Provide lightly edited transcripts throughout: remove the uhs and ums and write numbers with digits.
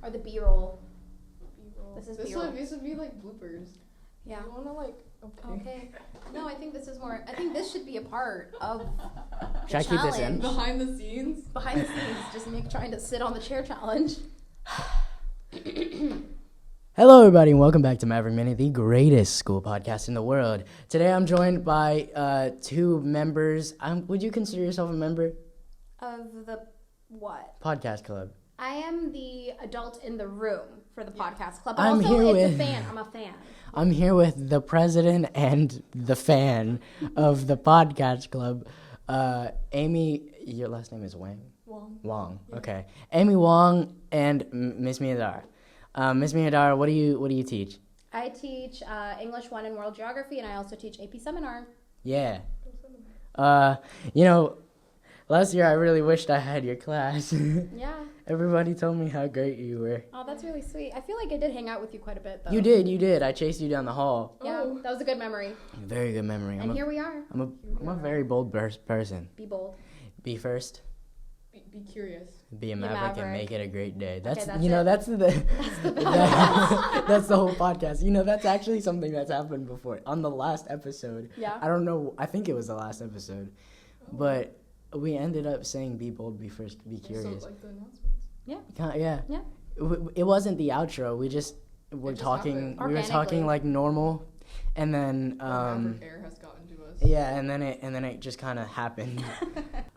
Or the B-roll. B-roll. This is B-roll. These would be like bloopers. Yeah. You wanna like? Okay. No, I think this is more. I think this should be a part of. Should I keep this in? Behind the scenes. Behind the scenes, just trying to sit on the chair challenge. Hello, everybody, and welcome back to Maverick Minute, the greatest school podcast in the world. Today, I'm joined by two members. Would you consider yourself a member? Of the what? Podcast club. I am the adult in the room for the podcast club. But I'm also, here it's with- a fan. I'm a fan. I'm here with the president and the fan of the podcast club, Amy. Your last name is Wang? Wong. Yeah. Okay. Amy Wong and Miss Miandara. Miss Miandara, what do you teach? I teach English 1 and World Geography, and I also teach AP Seminar. Yeah. Last year I really wished I had your class. Yeah. Everybody told me how great you were. Oh, that's really sweet. I feel like I did hang out with you quite a bit, though. You did. I chased you down the hall. Yeah, Oh. that was a good memory. Very good memory. And here we are. I'm a very bold person. Be bold. Be first. Be curious. Be a maverick and make it a great day. That's that's you know it. that's the that's the whole podcast. You know that's actually something that's happened before on the last episode. Yeah. I don't know. I think it was the last episode, but we ended up saying be bold, be first, be curious. So like the announcements. Yeah. It wasn't the outro. We just were It just talking. happened. We were talking like normal, and then Maverick Air has gotten to us. yeah, and then it just kind of happened.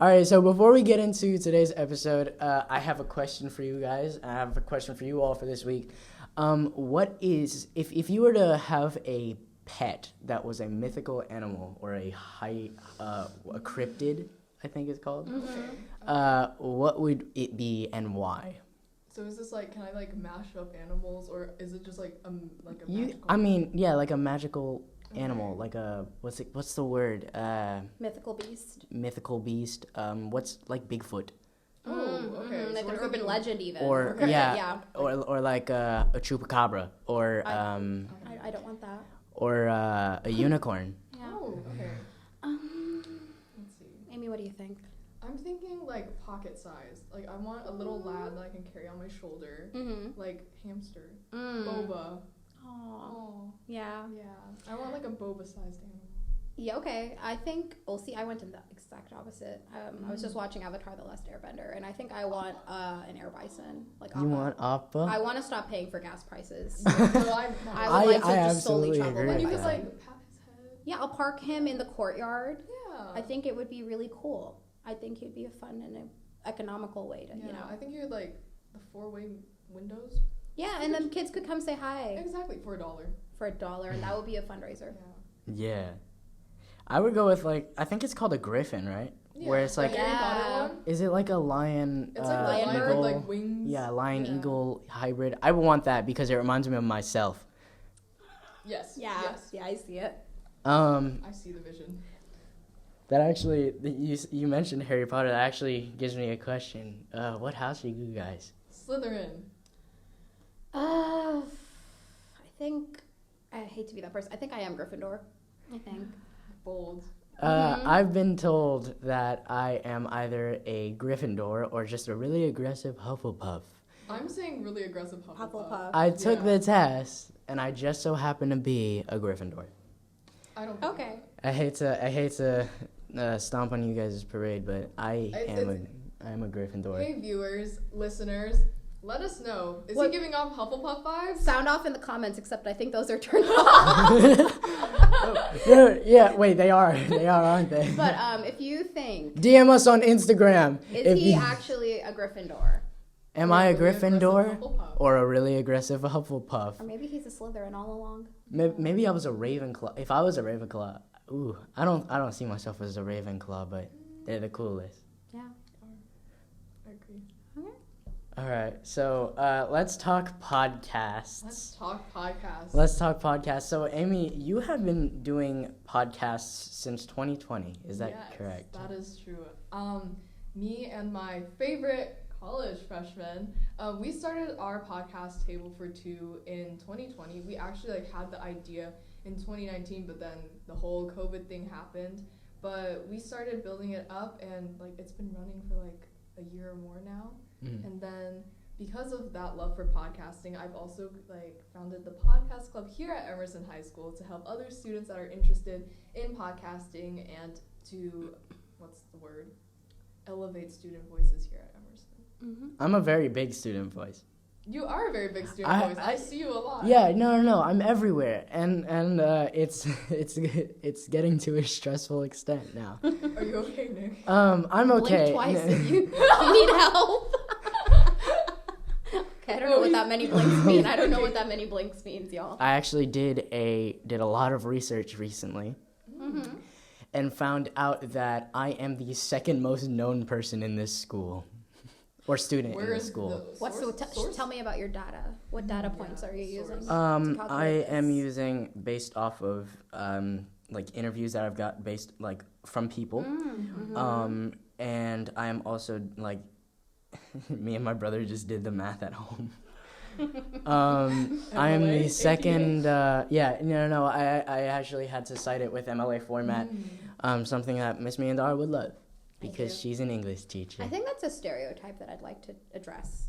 All right, so before we get into today's episode, I have a question for you guys. I have a question for you all for this week. What is if you were to have a pet that was a mythical animal or a cryptid, I think it's called. Okay. What would it be and why? So is this like, can I like mash up animals, or is it just like a magical? I mean, yeah, like a magical animal, like a what's the word? Mythical beast. Mythical beast. What's like Bigfoot? Oh, okay. Like So an we're urban thinking- legend, even. Or Cryptid, yeah, or like a chupacabra, or I don't want that. or a unicorn. Yeah. Oh, okay. Let's see. Amy, what do you think? I'm thinking like pocket size. Like I want a little lad that I can carry on my shoulder, Mm-hmm. like hamster, Mm. boba. Aw. Oh, Yeah. yeah. I want like a boba-sized animal. Yeah, okay. I think, well, see, I went in the exact opposite. I was just watching Avatar: The Last Airbender, and I think I want an air bison. Like You Appa. want Appa? I want to stop paying for gas prices. So I would like to I just solely absolutely travel agree by and you with could that. like pat his head. Yeah, I'll park him in the courtyard. Yeah. I think it would be really cool. I think he'd be a fun and an economical way to, Yeah, I think you would like the 4-way windows. Yeah, and then kids could come say hi Exactly, for $1. for $1, and that would be a fundraiser. Yeah. Yeah, I would go with like I think it's called a griffin, right? Where it's like, the Harry Potter Yeah. one. is it like a lion? It's like lion the lion bird, with eagle? like wings. Yeah, lion Yeah. eagle hybrid. I would want that because it reminds me of myself. Yes. Yeah, Yes. yeah, I see it. I see the vision. That actually, you mentioned Harry Potter. That actually gives me a question. What house are you guys? Slytherin. I think, I hate to be that person. I think I am Gryffindor. I think. Bold. I've been told that I am either a Gryffindor or just a really aggressive Hufflepuff. I'm saying really aggressive Hufflepuff. Hufflepuff. I took Yeah. the test, and I just so happen to be a Gryffindor. I don't think Okay. I hate to stomp on you guys' parade, but I am a Gryffindor. Hey viewers, listeners, let us know. Is What- he giving off Hufflepuff vibes? Sound off in the comments, except I think those are turned off. Yeah, wait, they are, aren't they? But if you think, DM us on Instagram. is if he you- actually a Gryffindor? Am I a Really aggressive Gryffindor Hufflepuff. or a really aggressive Hufflepuff? Or maybe he's a Slytherin all along? Maybe I was a Ravenclaw. If I was a Ravenclaw, I don't see myself as a Ravenclaw, but they're the coolest. Yeah. I agree. All right, so let's talk podcasts. Let's talk podcasts. So, Amy, you have been doing podcasts since 2020. Is that Yes, correct? That is true. Me and my favorite college freshman, we started our podcast Table for Two in 2020. We actually had the idea in 2019, but then the whole COVID thing happened. But we started building it up, and it's been running for a year or more now. Mhm. And then because of that love for podcasting, I've also like founded the podcast club here at Emerson High School to help other students that are interested in podcasting and to, elevate student voices here at Emerson. Mm-hmm. I'm a very big student voice. You are a very big student voice. I see you a lot. Yeah, no, I'm everywhere, and it's getting to a stressful extent now. Are you okay, Nick? I'm okay. Blink twice if you need help. Okay, I don't know what that many blinks mean. I don't know what that many blinks means, y'all. I actually did a lot of research recently, and found out that I am the second most known person in this school. Or student in the school. Tell me about your data. What data points are you using? I am using based off of like interviews that I've got based like from people. And I am also like me and my brother just did the math at home. I am the second I actually had to cite it with MLA format. Something that Miss Miandara would love. Because she's an English teacher. I think that's a stereotype that I'd like to address.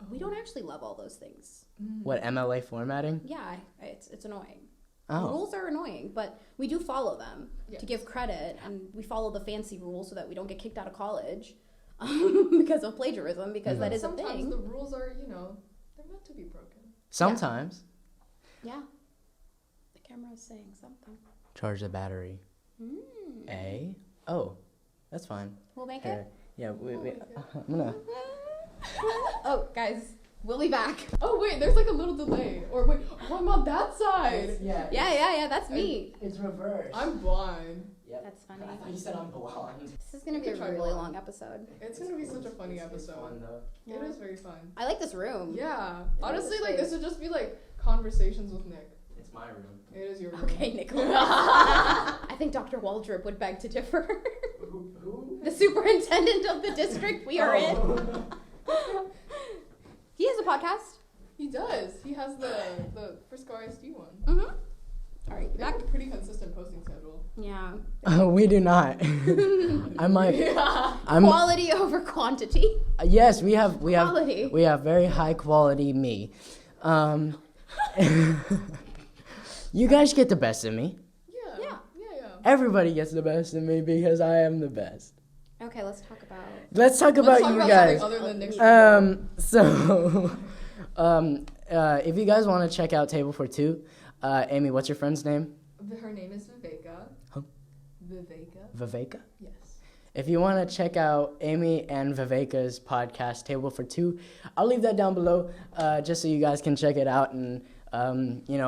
We don't actually love all those things. What, MLA formatting? Yeah, it's annoying. Oh. Rules are annoying, but we do follow them to give credit, and we follow the fancy rules so that we don't get kicked out of college because of plagiarism, because that is a thing. Sometimes the rules are, they're meant to be broken. Sometimes. Yeah. The camera is saying something. Charge the battery. Oh. That's fine. We'll make it? Yeah, I'm gonna... Oh, guys, we'll be back. Oh, wait, there's like a little delay. Or wait, I'm on that side. Yeah, that's me. It's reversed. I'm blind. Yep. That's funny. I thought you said I'm blonde. This is going to be a really long episode. It's going to be such a funny episode. It's fun, though. Yeah. It is very fun. I like this room. Yeah. Honestly, like, this would just be like conversations with Nick. It's my room. It is your room. Okay, Nicholas. I think Dr. Waldrop would beg to differ. Who? The superintendent of the district we are in. He has a podcast. He does. He has the Frisco ISD one. Mm-hmm. All right, They have a pretty consistent posting schedule. Yeah. We do not. Quality over quantity. Yes, we have Quality. We have very high quality me. You guys get the best of me. Yeah. Everybody gets the best of me because I am the best. Okay, let's talk about you guys. Other than Nick's if you guys want to check out Table for Two, Amy, what's your friend's name? Her name is Viveka. Huh? Viveka? Yes. If you want to check out Amy and Viveka's podcast, Table for Two, I'll leave that down below just so you guys can check it out and,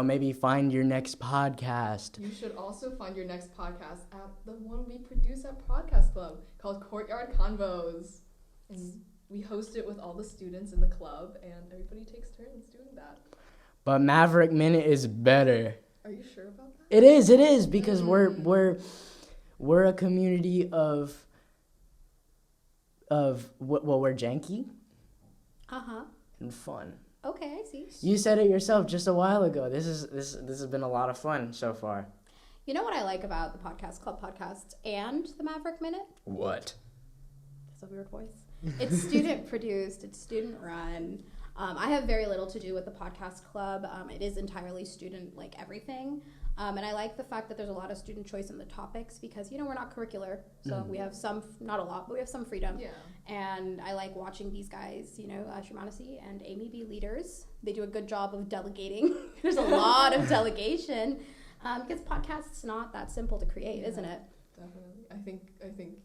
maybe find your next podcast. You should also find your next podcast at the one we produce at Podcast Club called Courtyard Convos. And we host it with all the students in the club, and everybody takes turns doing that. But Maverick Minute is better. Are you sure about that? It is because we're a community of we're janky and fun. Okay, I see. You said it yourself just a while ago. This has been a lot of fun so far. You know what I like about the Podcast Club podcast and the Maverick Minute? What? That's a weird voice. It's student produced. It's student run. I have very little to do with the podcast club. It is entirely student, like everything. And I like the fact that there's a lot of student choice in the topics because, we're not curricular. So we have some, not a lot, but we have some freedom. Yeah. And I like watching these guys, Shumanasi and Amy be leaders. They do a good job of delegating. There's a lot of delegation because podcast's not that simple to create, isn't it? Definitely. I think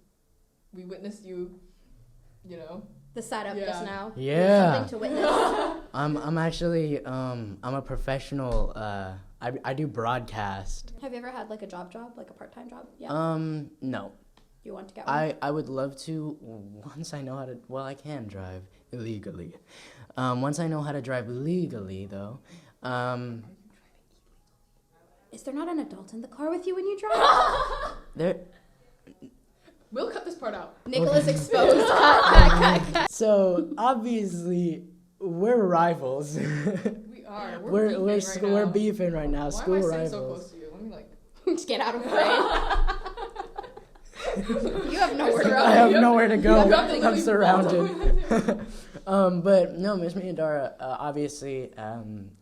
we witnessed you, the setup just now. Yeah. Something to witness. I'm actually I'm a professional. I do broadcast. Have you ever had like a job, like a part-time job? Yeah. No. You want to get one? I would love to once I know how to. Well, I can drive illegally. Once I know how to drive legally, though. Is there not an adult in the car with you when you drive? There. We'll cut this part out. Nicholas exposed. Cut. So obviously we're rivals. We are. We're beefing right now. Why School am I rivals. sitting so close to you? Let me Just get out of the way. You have nowhere to go. I have nowhere to go. You have to I'm literally surrounded. But no, Miss Miandara, obviously,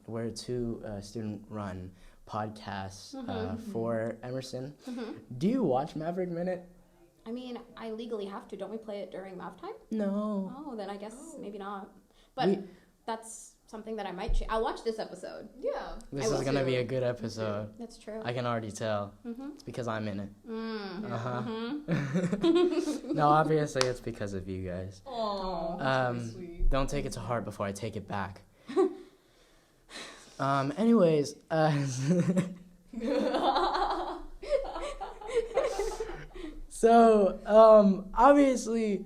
we're two student-run podcasts for Emerson. Do you watch Maverick Minute? I mean, I legally have to. Don't we play it during math time? No. Oh, then I guess maybe not. But that's something that I might change. I'll watch this episode. Yeah. This is going to be a good episode. That's true. I can already tell. It's because I'm in it. Mm-hmm. No, obviously it's because of you guys. Aww, sweet. Don't take it to heart before I take it back. Anyways, so obviously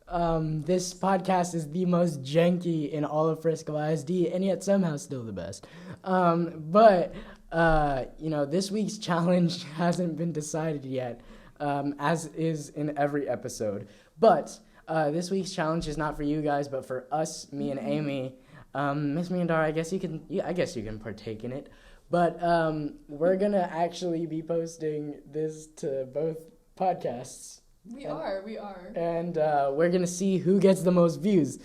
this podcast is the most janky in all of Frisco ISD, and yet somehow still the best. But this week's challenge hasn't been decided yet, as is in every episode. But this week's challenge is not for you guys, but for us, me and Amy. Miss Miandara, I guess you can partake in it. But we're gonna actually be posting this to both podcasts. We are. And we're going to see who gets the most views,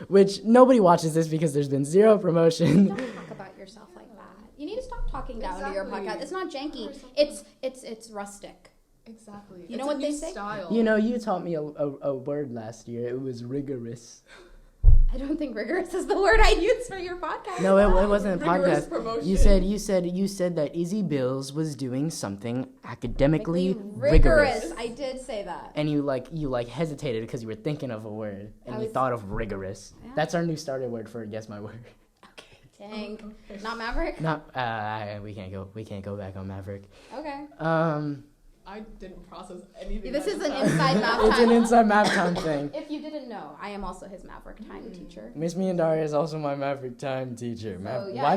which nobody watches this because there's been zero promotion. Don't talk about yourself like that. You need to stop talking down to your podcast. It's not janky. It's rustic. Exactly. You know what they say? Style. You taught me a word last year. It was rigorous. I don't think rigorous is the word I use for your podcast. No, it wasn't a Rigorous podcast. promotion. You said that Izzy Bills was doing something academically rigorous. I did say that. And you hesitated because you were thinking of a word and you thought of rigorous. Yeah. That's our new starter word for Guess My Word. Okay. Dang. Not Maverick? We can't go back on Maverick. Okay. I didn't process anything. This is an inside math It's time. an inside math time thing. If you didn't know, I am also his Maverick time teacher. Miss Miandara is also my Maverick time teacher. yeah, Why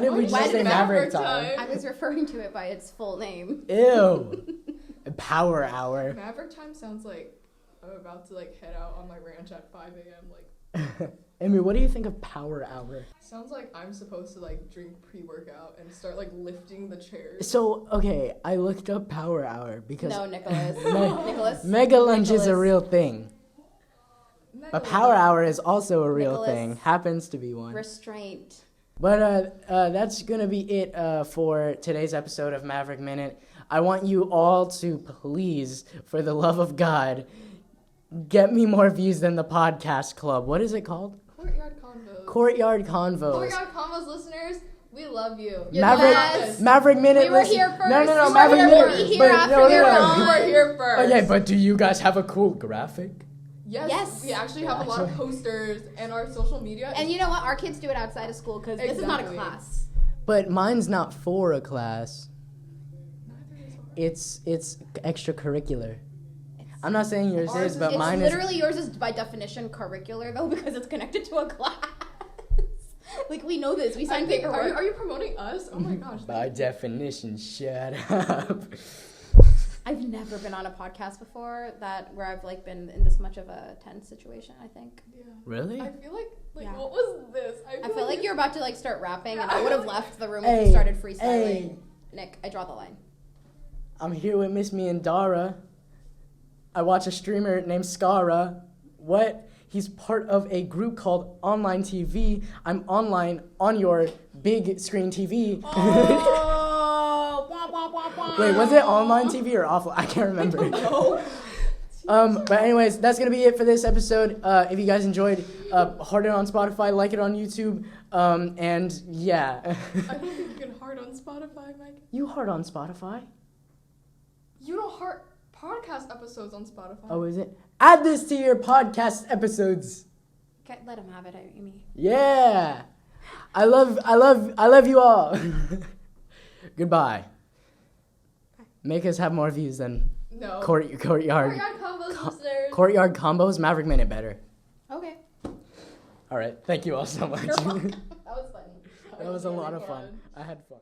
did we just say Maverick time? I was referring to it by its full name. Ew. Power hour. Maverick time sounds like I'm about to head out on my ranch at 5 a.m. Amy, what do you think of power hour? Sounds like I'm supposed to drink pre-workout and start lifting the chairs. So, okay, I looked up power hour because No, Nicholas. Mega Lunch is a Nicholas. real thing. But power hour is also a real Nicholas. thing. Happens to be one. Restraint. But that's going to be it for today's episode of Maverick Minute. I want you all to please, for the love of God, get me more views than the podcast club. What is it called? Courtyard Convos. Courtyard Convos. Courtyard Convos listeners, we love you. Maverick Minute. We were here first. No, We Maverick were Minute. here But after no, we were no. on. You were here first. Okay, but do you guys have a cool graphic? Yes. We actually have a lot of posters and our social media. And you know what? Our kids do it outside of school because this is not a class. But mine's not for a class. It's extracurricular. I'm not saying yours is, but mine is. Literally yours is by definition curricular though because it's connected to a class. We know this. We signed paperwork. Are you promoting us? Oh my gosh. By definition, shut up. I've never been on a podcast before where I've been in this much of a tense situation, I think. Yeah. Really? I feel like Yeah. what was this? I feel like you're about to start rapping and I would have left the room Hey, if you started freestyling. hey. Nick, I draw the line. I'm here with Miss Miandara. I watch a streamer named Skara. What? He's part of a group called Online TV. I'm online on your big screen TV. Oh, wah, wah, wah, wah. Wait, was it online TV or offline? I can't remember. But anyways, that's gonna be it for this episode. If you guys enjoyed, heart it on Spotify, like it on YouTube, and yeah. I don't think you can heart on Spotify, Mike. You heart on Spotify? You don't heart podcast episodes on Spotify. Oh, is it? Add this to your podcast episodes. Okay, let him have it, Amy. Yeah. I love you all. Goodbye. Make us have more views than No. Courtyard Courtyard Combos listeners. Courtyard Combos. Maverick Minute better. Okay. All right. Thank you all so much. You're welcome. That was funny. That was a lot of fun. I had fun.